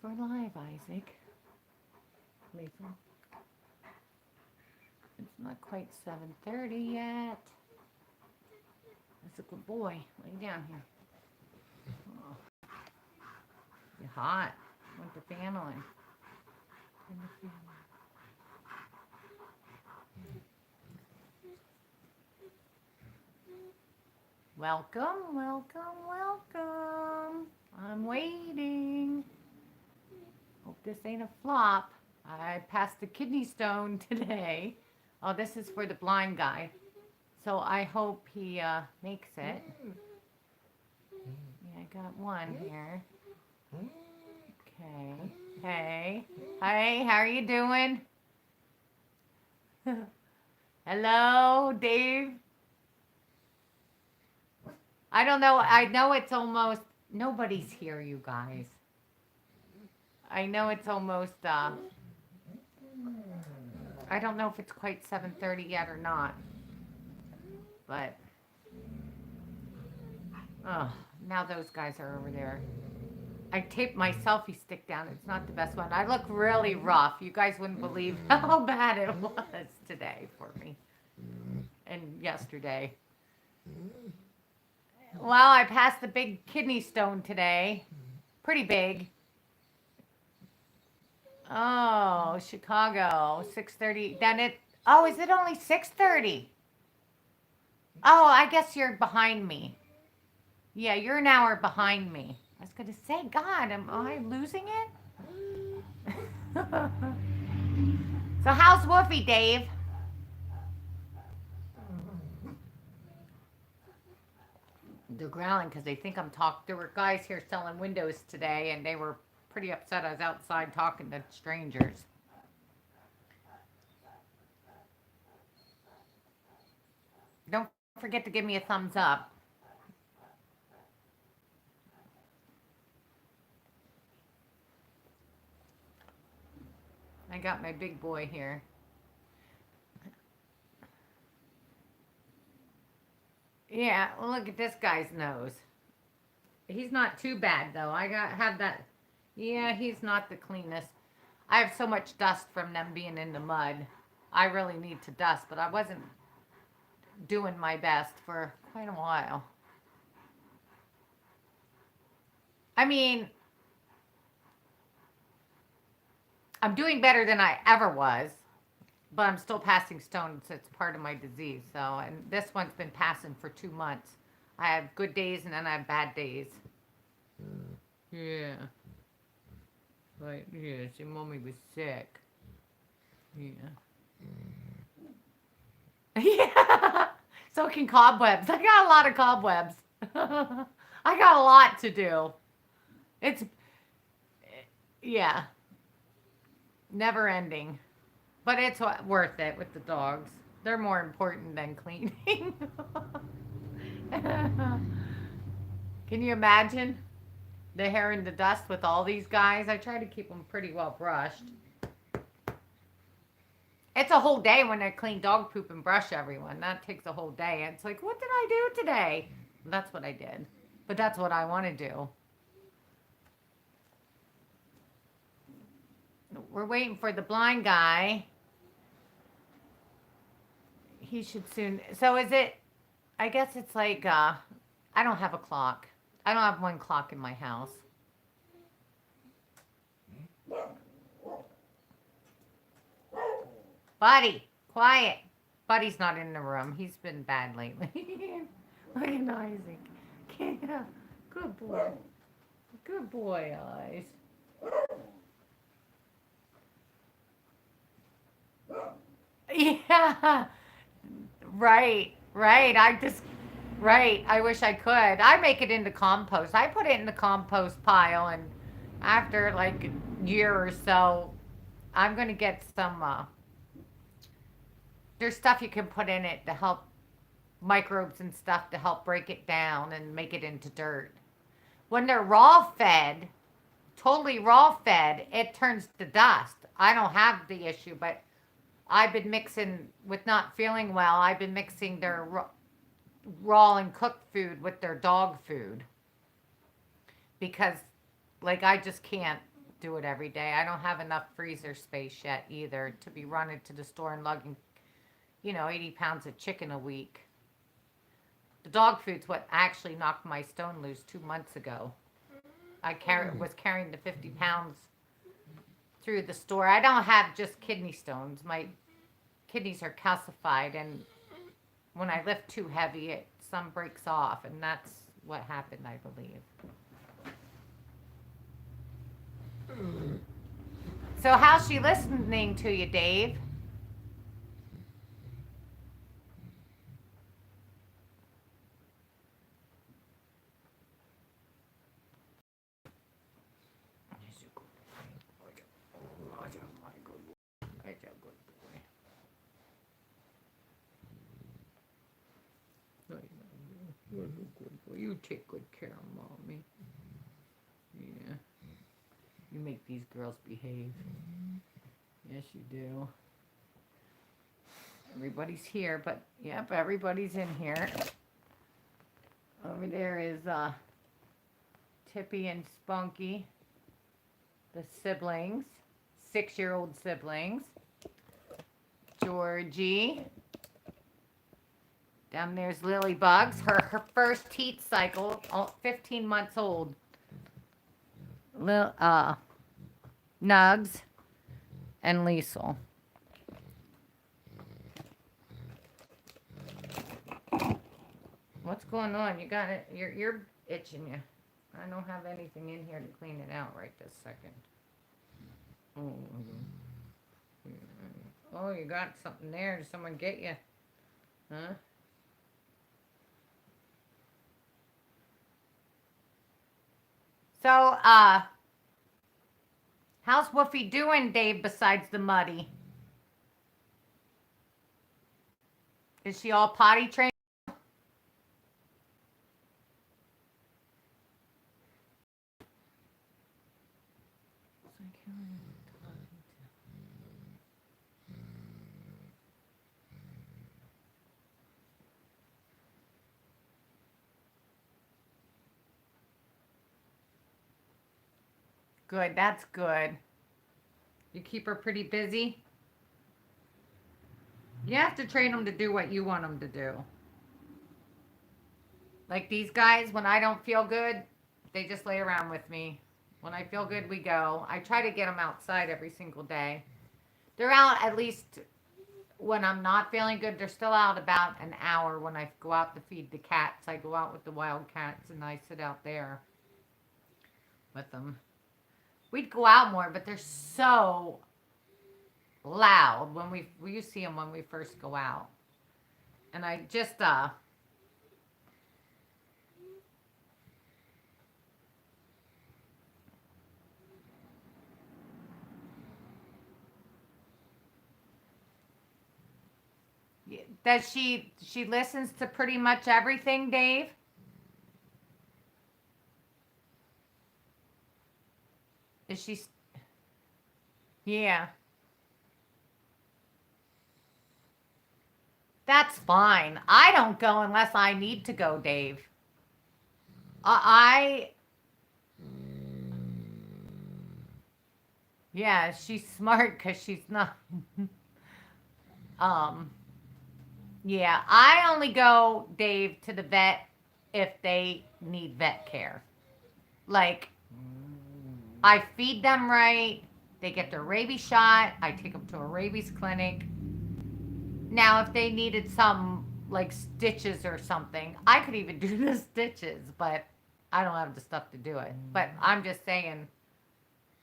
we're live, Isaac. Lisa. It's not quite 7:30 yet. That's a good boy. Lay down here. Oh, you're hot. With the fan on. And the fan on. Welcome, welcome, welcome. I'm waiting. Hope this ain't a flop. I passed the kidney stone today. Oh, this is for the blind guy. So I hope he makes it. Yeah, I got one here. Okay. Hey. Hey, how are you doing? Hello, Dave. I don't know. I know it's almost nobody's here, you guys. I know it's almost I don't know if it's quite 7:30 yet or not. But oh, now those guys are over there. I taped my selfie stick down. It's not the best one. I look really rough. You guys wouldn't believe how bad it was today for me. And yesterday. Well, I passed the big kidney stone today. Pretty big. Oh, Chicago, 6:30. Then it. Oh, is it only 6:30? Oh, I guess you're behind me. Yeah, you're an hour behind me. I was gonna say, God, am I losing it? So how's Woofy, Dave? They're growling because they think I'm talking. There were guys here selling windows today, and they were pretty upset I was outside talking to strangers. Don't forget to give me a thumbs up. I got my big boy here. Yeah, well, look at this guy's nose. He's not too bad though. Have that. Yeah, he's not the cleanest. I have so much dust from them being in the mud. I really need to dust, but I wasn't doing my best for quite a while. I mean, I'm doing better than I ever was, but I'm still passing stones. It's part of my disease. So, and this one's been passing for 2 months. I have good days and then I have bad days. Yeah. But yeah, see, mommy was sick. Yeah. Yeah. So can cobwebs. I got a lot of cobwebs. I got a lot to do. It's, yeah, never ending. But it's worth it with the dogs. They're more important than cleaning. Can you imagine the hair in the dust with all these guys? I try to keep them pretty well brushed. It's a whole day when I clean dog poop and brush everyone. That takes a whole day. It's like, what did I do today? That's what I did. But that's what I want to do. We're waiting for the blind guy. He should soon. So is it? I guess it's like I don't have a clock. I don't have one clock in my house. Buddy, quiet. Buddy's not in the room. He's been bad lately. Look at Isaac. Yeah. Good boy. Good boy, Eyes. Yeah. Right, right. Right. I wish I could. I make it into compost. I put it in the compost pile, and after like a year or so, I'm going to get some. There's stuff you can put in it to help microbes and stuff to help break it down and make it into dirt. When they're raw fed, totally raw fed, it turns to dust. I don't have the issue, but I've been mixing with not feeling well. I've been mixing their raw and cooked food with their dog food because, like, I just can't do it every day. I don't have enough freezer space yet either to be running to the store and lugging, 80 pounds of chicken a week. The dog food's what actually knocked my stone loose 2 months ago. I was carrying the 50 pounds through the store. I don't have just kidney stones. My kidneys are calcified, and when I lift too heavy, some breaks off, and that's what happened, I believe. So how's she listening to you, Dave? You take good care of mommy. Yeah. You make these girls behave. Yes, you do. Everybody's here, but yep, everybody's in here. Over there is Tippy and Spunky, the siblings, 6-year-old siblings. Georgie. Down there's Lily Bugs, her first teat cycle, 15 months old. Nugs and Liesel. What's going on? You got it. You're itching you. I don't have anything in here to clean it out right this second. Oh, you got something there. Did someone get you? Huh? So, how's Woofy doing, Dave, besides the muddy? Is she all potty trained? Good, that's good. You keep her pretty busy? You have to train them to do what you want them to do. Like these guys, when I don't feel good, they just lay around with me. When I feel good, we go. I try to get them outside every single day. They're out at least when I'm not feeling good. They're still out about an hour when I go out to feed the cats. I go out with the wild cats and I sit out there with them. We'd go out more, but they're so loud when you see them when we first go out. And I just does she listens to pretty much everything, Dave? Is she? Yeah. That's fine. I don't go unless I need to go, Dave. I yeah, she's smart because she's not. Yeah, I only go, Dave, to the vet if they need vet care. Like, I feed them right. They get their rabies shot. I take them to a rabies clinic. Now, if they needed some, like, stitches or something, I could even do the stitches, but I don't have the stuff to do it. But I'm just saying,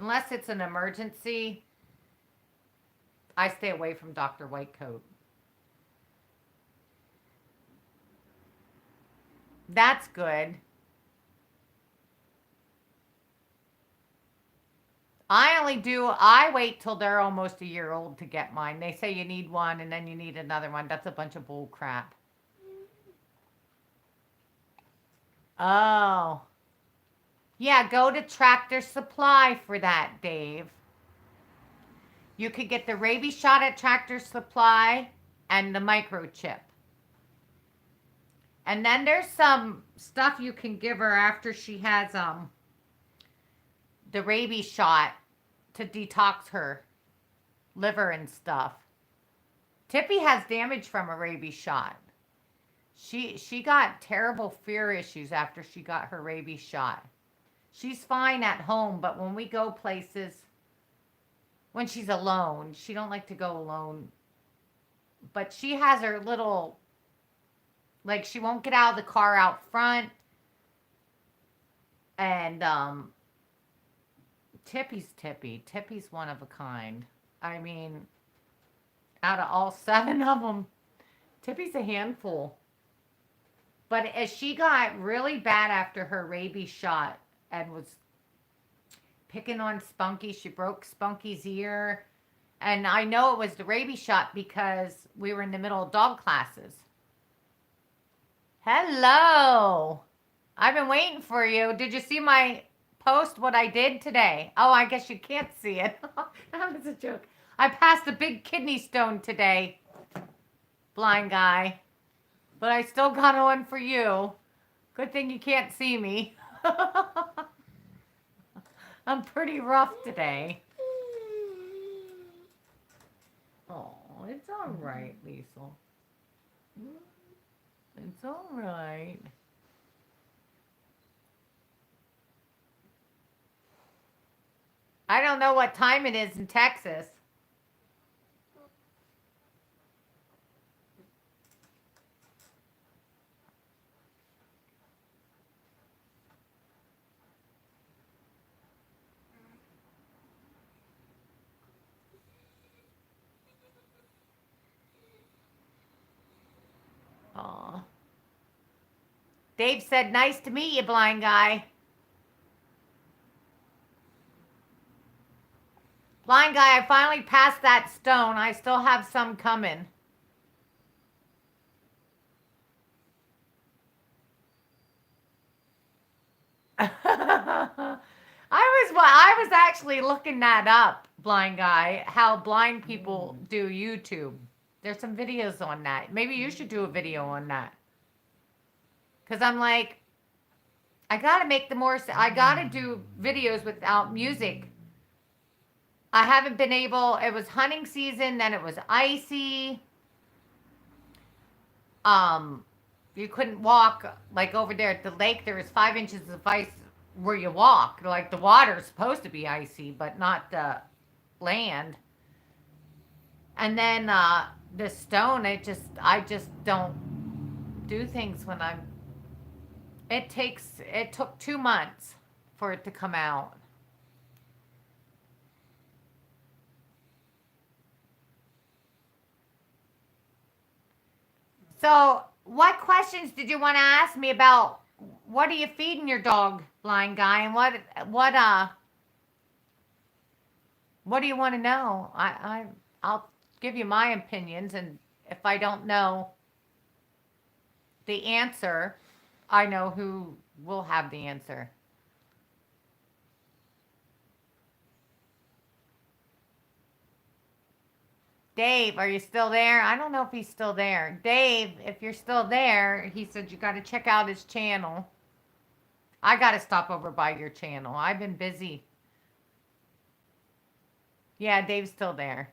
unless it's an emergency, I stay away from Dr. Whitecoat. That's good. I wait till they're almost a year old to get mine. They say you need one and then you need another one. That's a bunch of bull crap. Oh. Yeah, go to Tractor Supply for that, Dave. You could get the rabies shot at Tractor Supply and the microchip. And then there's some stuff you can give her after she has the rabies shot. to detox her liver and stuff. Tippy has damage from a rabies shot. She got terrible fear issues after she got her rabies shot. She's fine at home, but when we go places, when she's alone, she don't like to go alone. But she has her little, like, she won't get out of the car out front. And Tippy's Tippy. Tippy's one of a kind. I mean, out of all 7 of them, Tippy's a handful. But as she got really bad after her rabies shot and was picking on Spunky, she broke Spunky's ear. And I know it was the rabies shot because we were in the middle of dog classes. Hello. I've been waiting for you. Did you see my post, what I did today? Oh, I guess you can't see it. That was a joke. I passed a big kidney stone today, blind guy. But I still got one for you. Good thing you can't see me. I'm pretty rough today. Oh, it's all right, Liesel. It's all right. I don't know what time it is in Texas. Aw. Dave said, nice to meet you, blind guy. Blind guy, I finally passed that stone. I still have some coming. I was actually looking that up, blind guy, how blind people do YouTube. There's some videos on that. Maybe you should do a video on that. Cause I'm like, I gotta do videos without music. I haven't been able, it was hunting season, then it was icy. You couldn't walk, like over there at the lake, there was 5 inches of ice where you walk. Like the water's supposed to be icy, but not the land. And then the stone, I just don't do things when I'm, it took 2 months for it to come out. So, what questions did you want to ask me about? What are you feeding your dog, blind guy? And what do you want to know? I'll give you my opinions, and if I don't know the answer, I know who will have the answer. Dave, are you still there? I don't know if he's still there. Dave, if you're still there, he said you got to check out his channel. I got to stop over by your channel. I've been busy. Yeah, Dave's still there.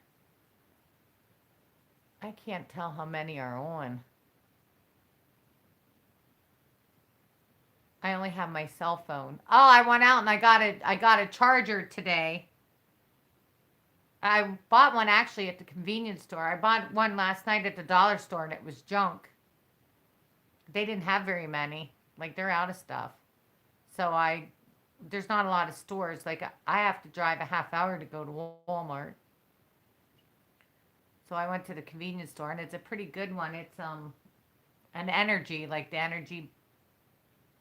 I can't tell how many are on. I only have my cell phone. Oh, I went out and I got a charger today. I bought one actually at the convenience store. I bought one last night at the dollar store and it was junk. They didn't have very many. Like they're out of stuff. So there's not a lot of stores. Like I have to drive a half hour to go to Walmart. So I went to the convenience store and it's a pretty good one. It's an energy, like the energy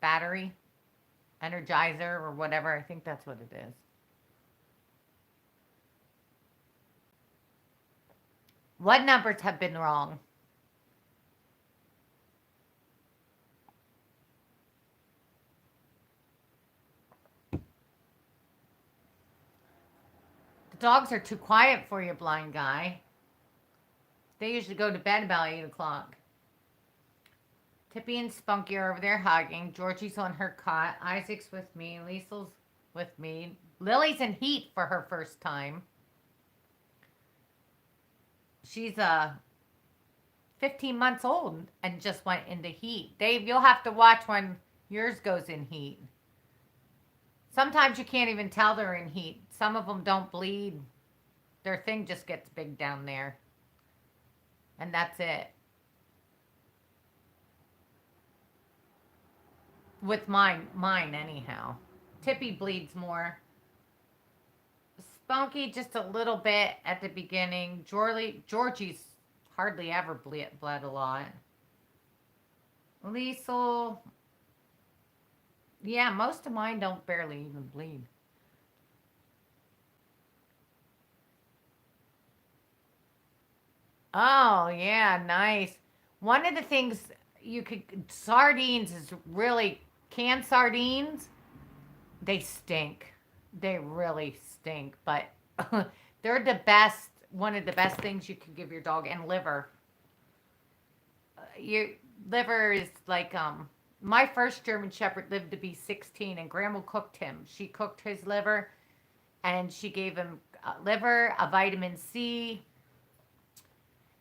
battery, energizer or whatever. I think that's what it is. What numbers have been wrong? The dogs are too quiet for you, blind guy. They usually go to bed about 8 o'clock. Tippy and Spunky are over there hugging. Georgie's on her cot. Isaac's with me. Liesel's with me. Lily's in heat for her first time. She's 15 months old and just went into heat. Dave, you'll have to watch when yours goes in heat. Sometimes you can't even tell they're in heat. Some of them don't bleed. Their thing just gets big down there. And that's it. With mine anyhow. Tippy bleeds more. Spunky just a little bit at the beginning. Georgie's hardly ever bled a lot. Liesel, yeah, most of mine don't barely even bleed. Oh, yeah, nice. One of the things you could, sardines is really, canned sardines, they stink. They really stink, but they're the best, one of the best things you can give your dog. And liver. Your liver is like, my first German Shepherd lived to be 16, and Grandma cooked him. She cooked his liver, and she gave him liver, a vitamin C.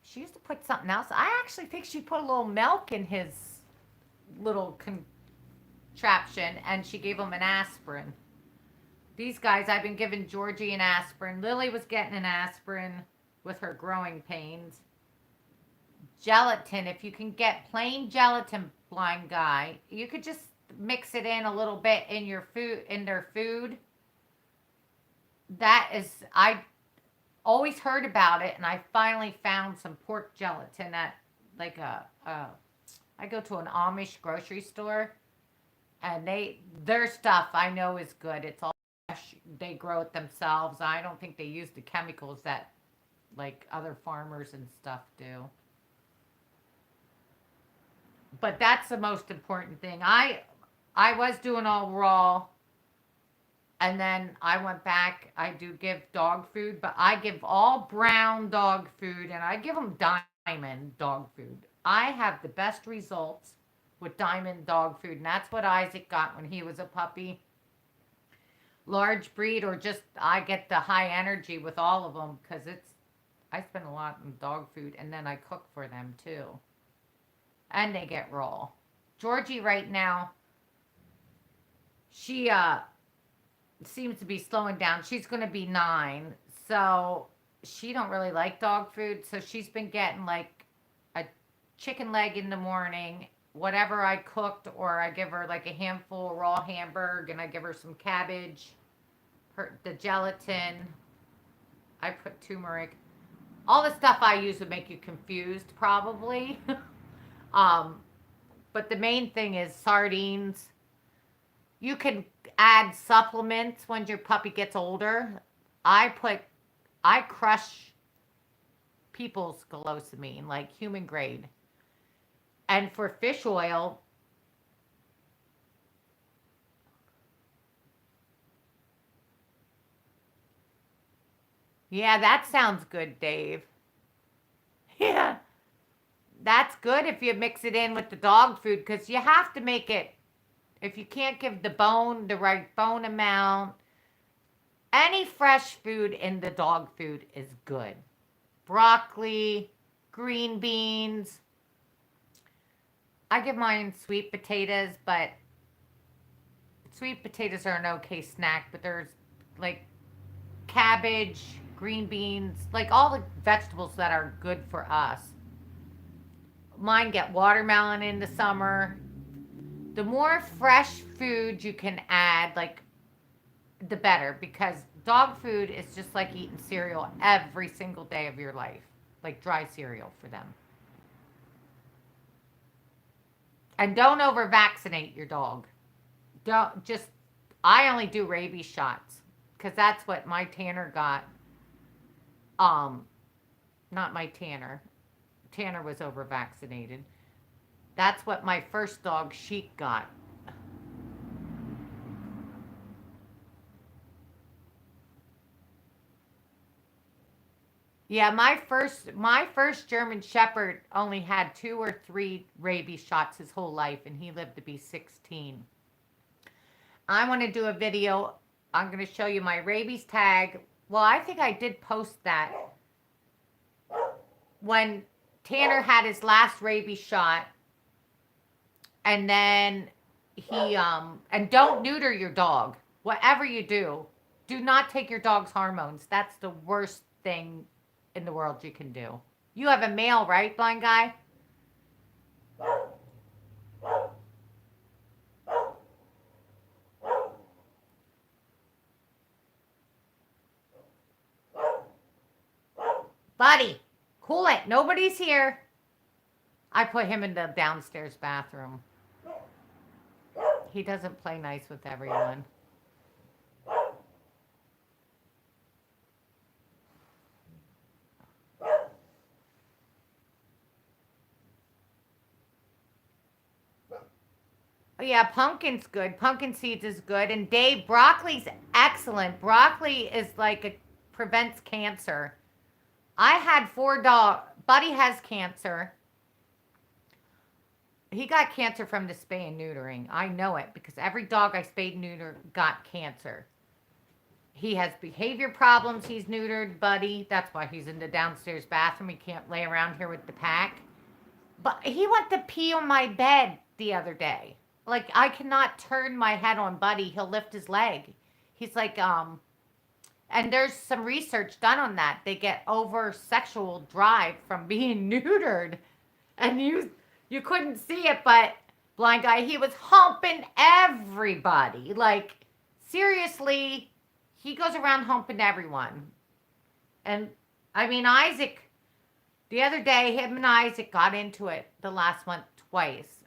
She used to put something else. I actually think she put a little milk in his little contraption, and she gave him an aspirin. These guys, I've been giving Georgie an aspirin. Lily was getting an aspirin with her growing pains. Gelatin, if you can get plain gelatin, blind guy, you could just mix it in a little bit in your food, in their food. That is, I always heard about it, and I finally found some pork gelatin at like I go to an Amish grocery store, and their stuff I know is good. It's all fresh. They grow it themselves. I don't think they use the chemicals that like other farmers and stuff do. But that's the most important thing. I was doing all raw, and then I went back. I do give dog food, but I give all brown dog food, and I give them diamond dog food. I have the best results with diamond dog food, and that's what Isaac got when he was a puppy. Large breed, or just I get the high energy with all of them because it's I spend a lot on dog food, and then I cook for them too, and they get raw. Georgie right now, she seems to be slowing down. She's going to be 9, so she don't really like dog food. So she's been getting like a chicken leg in the morning, whatever I cooked, or I give her like a handful of raw hamburger, and I give her some cabbage, the gelatin. I put turmeric. All the stuff I use would make you confused, probably. um, but the main thing is sardines. You can add supplements when your puppy gets older. I put, I crush people's glucosamine, like human grade. And for fish oil, yeah, that sounds good, Dave. Yeah, that's good if you mix it in with the dog food because you have to make it. If you can't give the right bone amount, any fresh food in the dog food is good. Broccoli, green beans. I give mine sweet potatoes, but sweet potatoes are an okay snack, but there's like cabbage, green beans, like all the vegetables that are good for us. Mine get watermelon in the summer. The more fresh food you can add, like the better, because dog food is just like eating cereal every single day of your life, like dry cereal for them. And don't over vaccinate your dog. Don't just, I only do rabies shots because that's what my Tanner got. Um, Not my Tanner. Tanner was over vaccinated. That's what my first dog, Sheik, got. Yeah, my first German Shepherd only had 2 or 3 rabies shots his whole life, and he lived to be 16. I want to do a video. I'm going to show you my rabies tag. Well, I think I did post that when Tanner had his last rabies shot, and then and don't neuter your dog. Whatever you do not take your dog's hormones. That's the worst thing in the world you can do. You have a male, right, blind guy? Buddy, cool it. Nobody's here. I put him in the downstairs bathroom. He doesn't play nice with everyone. Oh, yeah, pumpkin's good. Pumpkin seeds is good. And Dave, broccoli's excellent. Broccoli is like it prevents cancer. I had 4 dogs. Buddy has cancer. He got cancer from the spay and neutering. I know it because every dog I spayed and neutered got cancer. He has behavior problems. He's neutered, Buddy. That's why he's in the downstairs bathroom. He can't lay around here with the pack. But he went to pee on my bed the other day. Like, I cannot turn my head on Buddy. He'll lift his leg. He's like, and there's some research done on that. They get over sexual drive from being neutered. And you couldn't see it, but blind guy, he was humping everybody. Like, seriously, he goes around humping everyone. And I mean, Isaac, the other day, him and Isaac got into it the last month twice.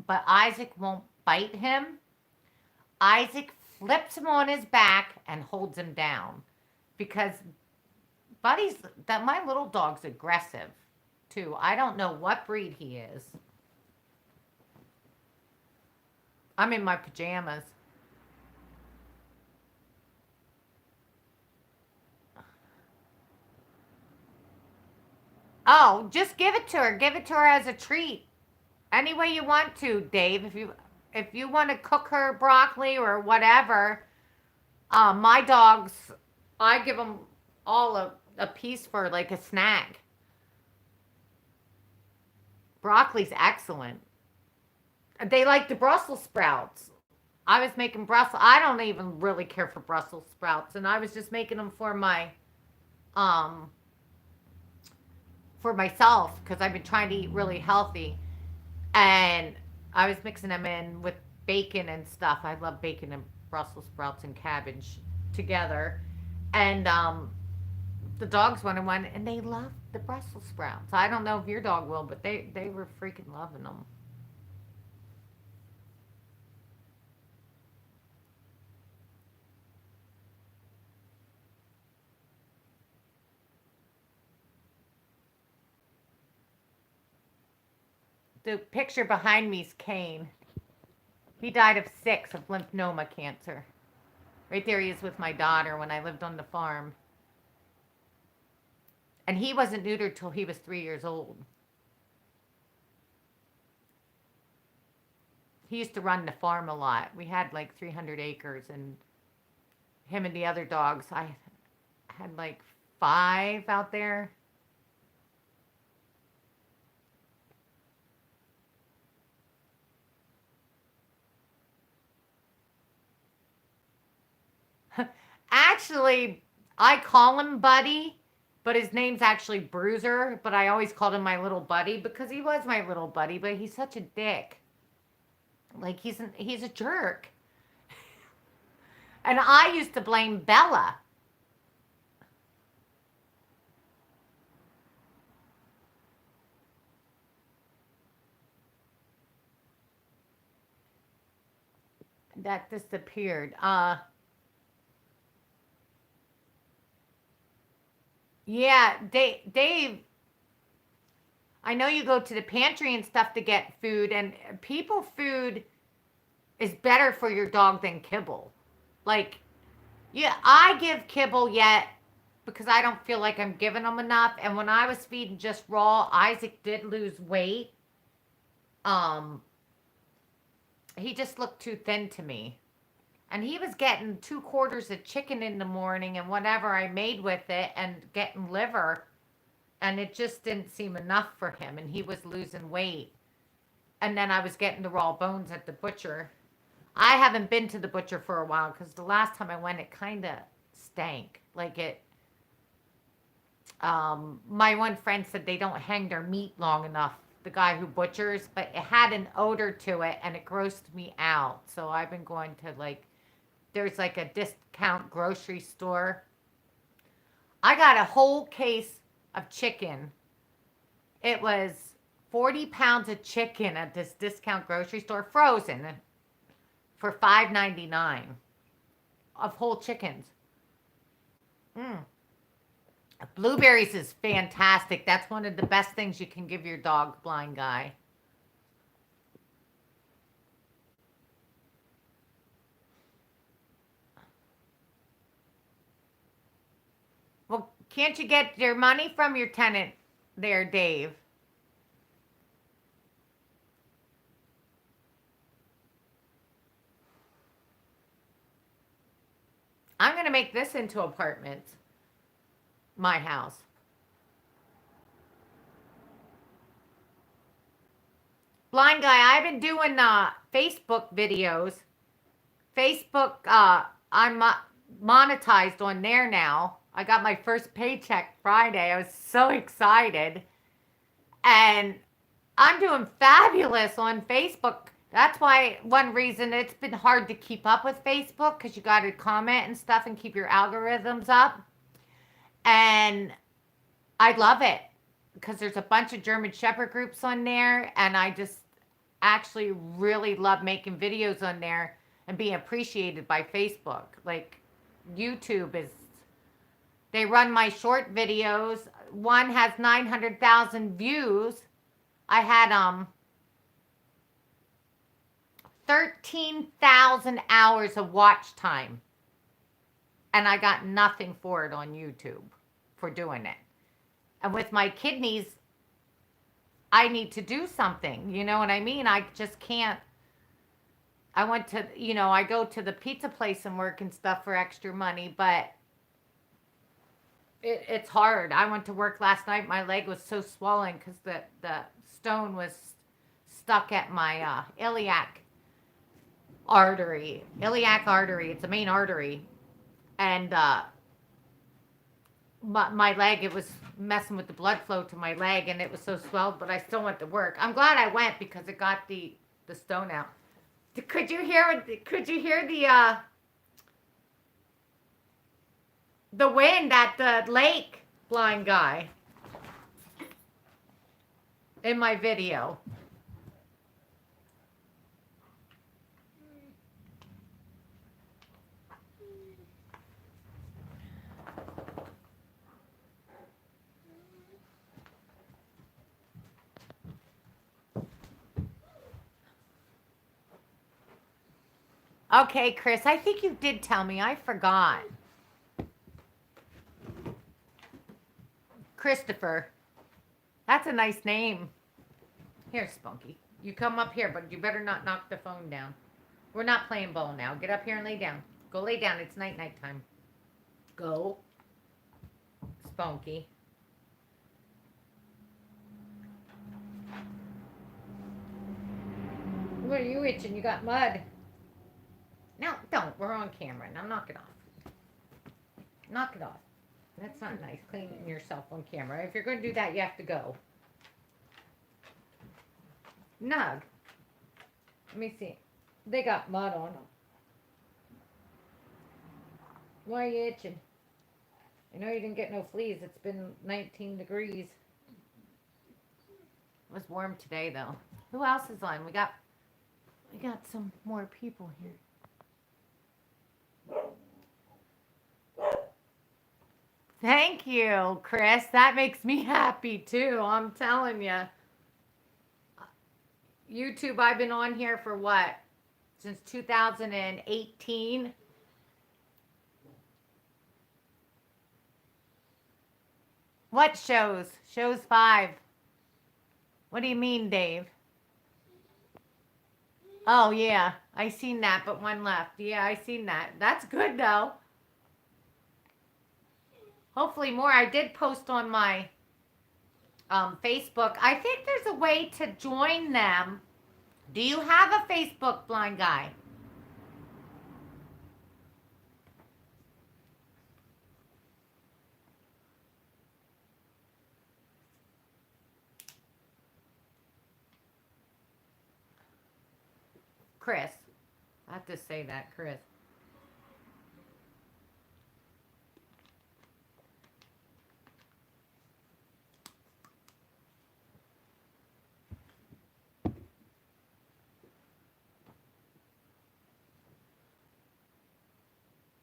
But Isaac won't bite him. Isaac flips him on his back and holds him down. Because my little dog's aggressive too. I don't know what breed he is. I'm in my pajamas. Oh, just give it to her. Give it to her as a treat. Any way you want to, Dave. If you want to cook her broccoli or whatever, my dogs, I give them all a piece for like a snack. Broccoli's excellent. They like the Brussels sprouts. I was making Brussels. I don't even really care for Brussels sprouts, and I was just making them um for myself because I've been trying to eat really healthy, and I was mixing them in with bacon and stuff. I love bacon and Brussels sprouts and cabbage together, and the dogs wanted one, and they love the Brussels sprouts. I don't know if your dog will, but they were freaking loving them. The picture behind me is Kane. He died of 6 of lymphoma cancer. Right there he is with my daughter when I lived on the farm. And he wasn't neutered till he was 3 years old. He used to run the farm a lot. We had like 300 acres, and him and the other dogs, I had like 5 out there. Actually, I call him Buddy, but his name's actually Bruiser. But I always called him my little buddy because he was my little buddy. But he's such a dick. Like he's a jerk. And I used to blame Bella. That disappeared. Yeah, Dave. I know you go to the pantry and stuff to get food, and people food is better for your dog than kibble. Like, yeah, I give kibble yet because I don't feel like I'm giving them enough. And when I was feeding just raw, Isaac did lose weight. Um, he just looked too thin to me. And he was getting 2 quarters of chicken in the morning and whatever I made with it and getting liver. And it just didn't seem enough for him. And he was losing weight. And then I was getting the raw bones at the butcher. I haven't been to the butcher for a while because the last time I went, it kind of stank. Like it, my one friend said they don't hang their meat long enough, the guy who butchers, but it had an odor to it and it grossed me out. So I've been going to like, there's like a discount grocery store. I got a whole case of chicken. It was 40 pounds of chicken at this discount grocery store, frozen, for $5.99 of whole chickens. Mm. Blueberries is fantastic. That's one of the best things you can give your dog, blind guy. Well, can't you get your money from your tenant there, Dave? I'm going to make this into apartments. My house. Blind guy, I've been doing Facebook videos. Facebook, I'm monetized on there now. I got my first paycheck Friday. I was so excited. And I'm doing fabulous on Facebook. That's why one reason it's been hard to keep up with Facebook because you got to comment and stuff and keep your algorithms up. And I love it because there's a bunch of German Shepherd groups on there. And I just actually really love making videos on there and being appreciated by Facebook. Like YouTube is, they run my short videos. One has 900,000 views. I had 13,000 hours of watch time. And I got nothing for it on YouTube for doing it. And with my kidneys, I need to do something. You know what I mean? I just can't. I went to, I go to the pizza place and work and stuff for extra money, but it's hard. I went to work last night. My leg was so swollen because the stone was stuck at my iliac artery. Iliac artery. It's a main artery. And my leg, it was messing with the blood flow to my leg and it was so swelled, but I still went to work. I'm glad I went because it got the stone out. Could you hear the wind at the lake, blind guy, in my video? Okay, Chris, I think you did tell me. I forgot. Christopher. That's a nice name. Here, Spunky. You come up here, but you better not knock the phone down. We're not playing ball now. Get up here and lay down. Go lay down. It's night time. Go. Spunky. What are you itching? You got mud. No, don't. We're on camera. Now knock it off. Knock it off. That's not nice, cleaning yourself on camera. If you're going to do that, you have to go. Nug. Let me see. They got mud on them. Why are you itching? I know you didn't get no fleas. It's been 19 degrees. It was warm today, though. Who else is on? We got some more people here. Thank you, Chris. That makes me happy too. I'm telling you. YouTube, I've been on here for what? Since 2018. What shows? Shows 5. What do you mean, Dave? Oh, yeah. I seen that, but one left. Yeah, I seen that. That's good though. Hopefully more. I did post on my Facebook. I think there's a way to join them. Do you have a Facebook, blind guy? Chris. I have to say that, Chris.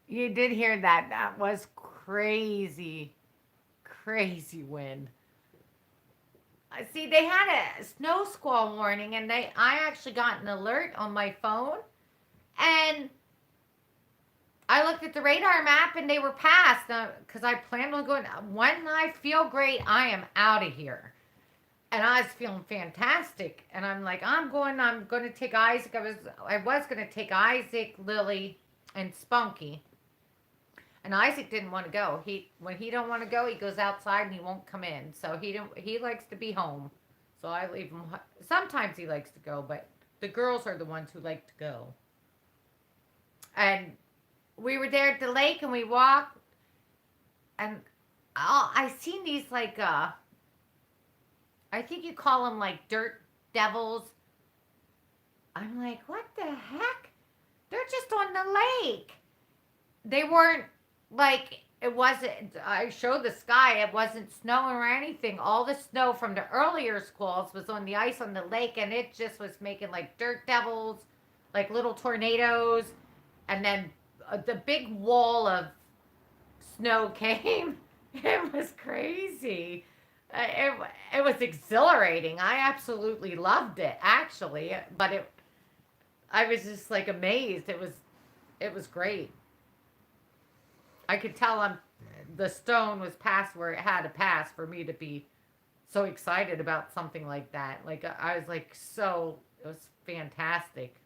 You did hear that. That was crazy. Crazy wind. See, they had a snow squall warning, and I actually got an alert on my phone, and I looked at the radar map, and they were passed because I planned on going. When I feel great, I am out of here, and I was feeling fantastic, and I'm like, I'm going. I'm going to take Isaac. I was going to take Isaac, Lily, and Spunky. And Isaac didn't want to go. When he don't want to go, he goes outside and he won't come in. So he likes to be home. So I leave him. Sometimes he likes to go, but the girls are the ones who like to go. And we were there at the lake and we walked, and I seen these like I think you call them like dirt devils. I'm like, what the heck? They're just on the lake. They weren't like, it wasn't, I showed the sky, it wasn't snowing or anything. All the snow from the earlier squalls was on the ice on the lake, and it just was making like dirt devils, like little tornadoes. And then the big wall of snow came. It was crazy. It was exhilarating. I absolutely loved it, actually. But I was just like amazed. It was great. I could tell the stone was past where it had to pass for me to be so excited about something like that. Like I was like it was fantastic.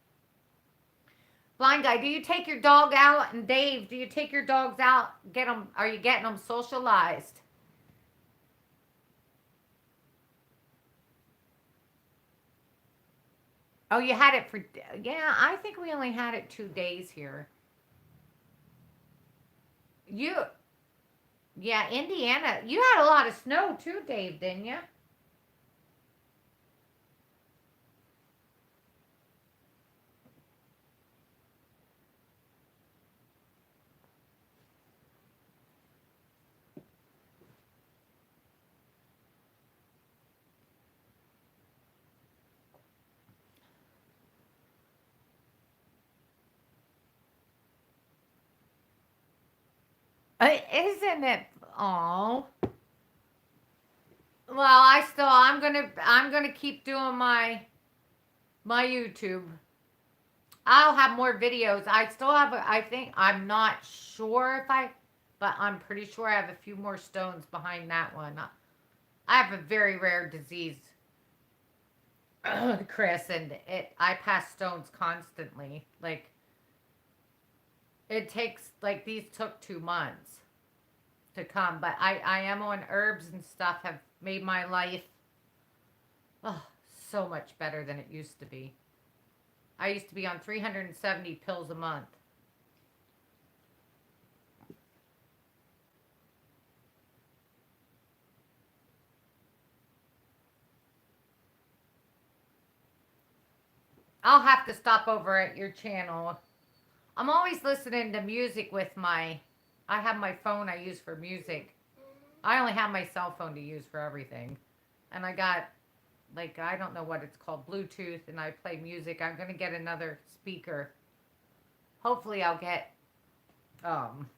Blind guy, do you take your dog out? And Dave, do you take your dogs out? Get them? Are you getting them socialized? Oh, you had it for, yeah. I think we only had it 2 days here. You, yeah, Indiana. You had a lot of snow too, Dave, didn't you? Isn't it? Oh. Well, I'm gonna keep doing my YouTube. I'll have more videos. I still have I think I'm not sure if but I'm pretty sure I have a few more stones behind that one. I have a very rare disease, Chris, and I pass stones constantly. Like it takes like these took 2 months to come, but I am on herbs and stuff have made my life oh, so much better than it used to be. I used to be on 370 pills a month. I'll have to stop over at your channel. I'm always listening to music with I have my phone I use for music. I only have my cell phone to use for everything. And I got, like, I don't know what it's called, Bluetooth, and I play music. I'm going to get another speaker. Hopefully, I'll get, um,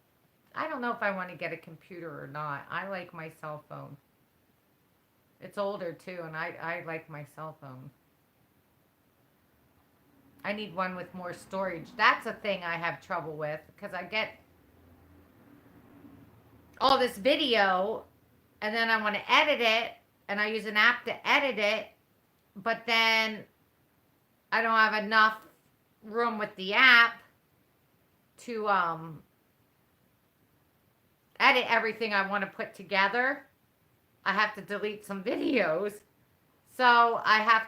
I don't know if I want to get a computer or not. I like my cell phone. It's older too, and I like my cell phone. I need one with more storage. That's a thing I have trouble with because I get all this video and then I want to edit it and I use an app to edit it, but then I don't have enough room with the app to edit everything I want to put together. I have to delete some videos. So I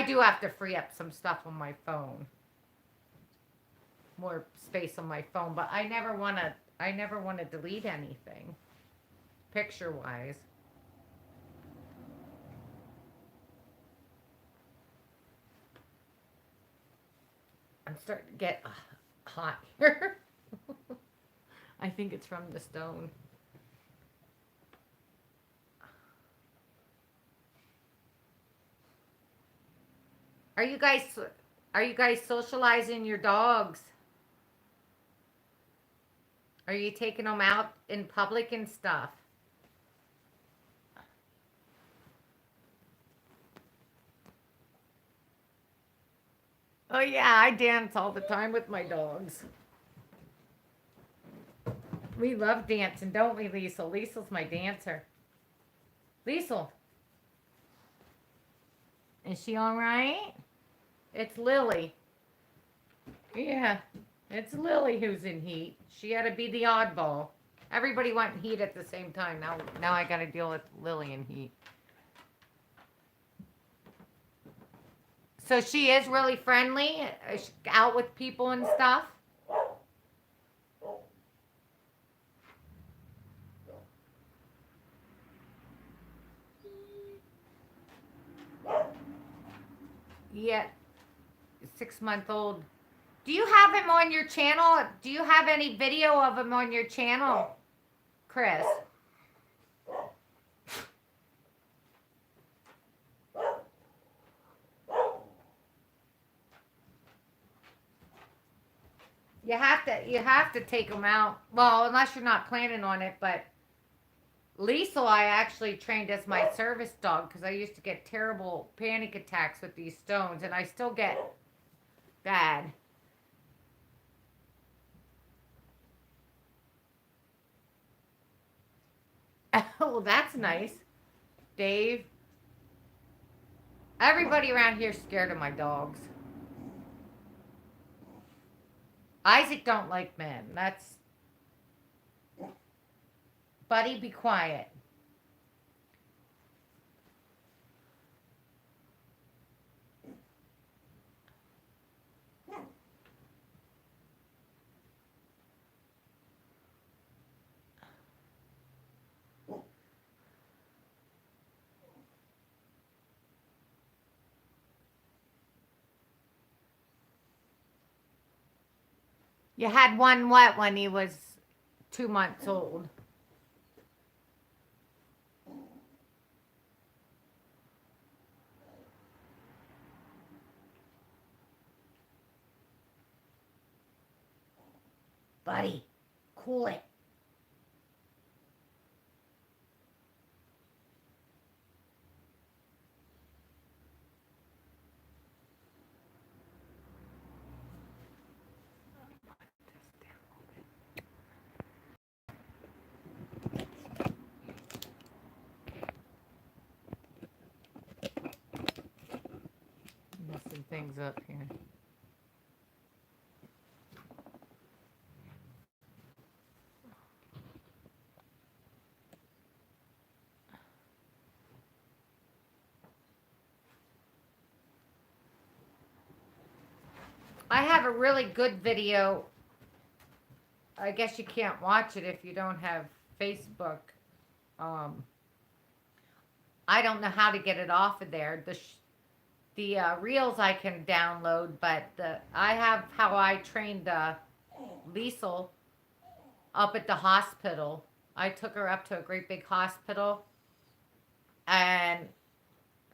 do have to free up some stuff on my phone. More space on my phone, but I never want to delete anything picture wise. I'm starting to get hot here. I think it's from the stone. Are you guys socializing your dogs? Are you taking them out in public and stuff? Oh yeah, I dance all the time with my dogs. We love dancing, don't we, Liesel? Liesel's my dancer. Liesel, is she all right? It's Lily. Yeah, it's Lily who's in heat. She had to be the oddball. Everybody went in heat at the same time. Now I got to deal with Lily in heat. So she is really friendly, out with people and stuff. Yeah, 6-month-old. Do you have him on your channel? Do you have any video of him on your channel, Chris? You have to take him out. Well, unless you're not planning on it, but Liesel I actually trained as my service dog because I used to get terrible panic attacks with these stones, and I still get bad. Well, that's nice. Dave. Everybody around here is scared of my dogs. Isaac don't like men. That's... Buddy, be quiet. You had one what when he was 2 months old? Buddy, cool it. Messing things up here. I have a really good video. I guess you can't watch it if you don't have Facebook. I don't know how to get it off of there. The reels I can download, but I have how I trained Liesel up at the hospital. I took her up to a great big hospital, and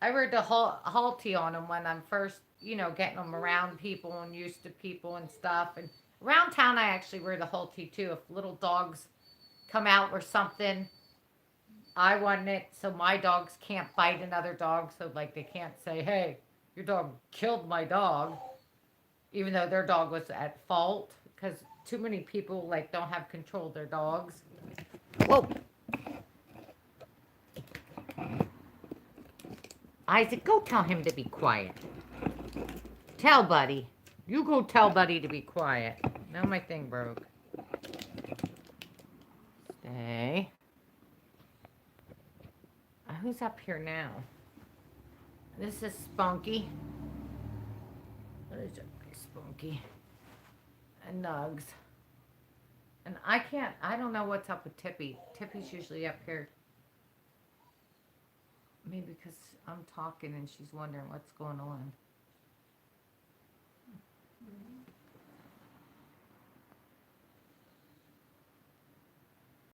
I rode the halty on him when I'm first, getting them around people and used to people and stuff. And around town, I actually wear the halty too. If little dogs come out or something, I want it so my dogs can't bite another dog. So like they can't say, "Hey, your dog killed my dog," even though their dog was at fault. Because too many people like don't have control of their dogs. Whoa. Isaac, go tell him to be quiet. Tell Buddy. You go tell Buddy to be quiet. Now my thing broke. Stay. Who's up here now? This is Spunky. What is it? Spunky. And Nugs. And I don't know what's up with Tippy. Tippy's usually up here. Maybe because I'm talking and she's wondering what's going on.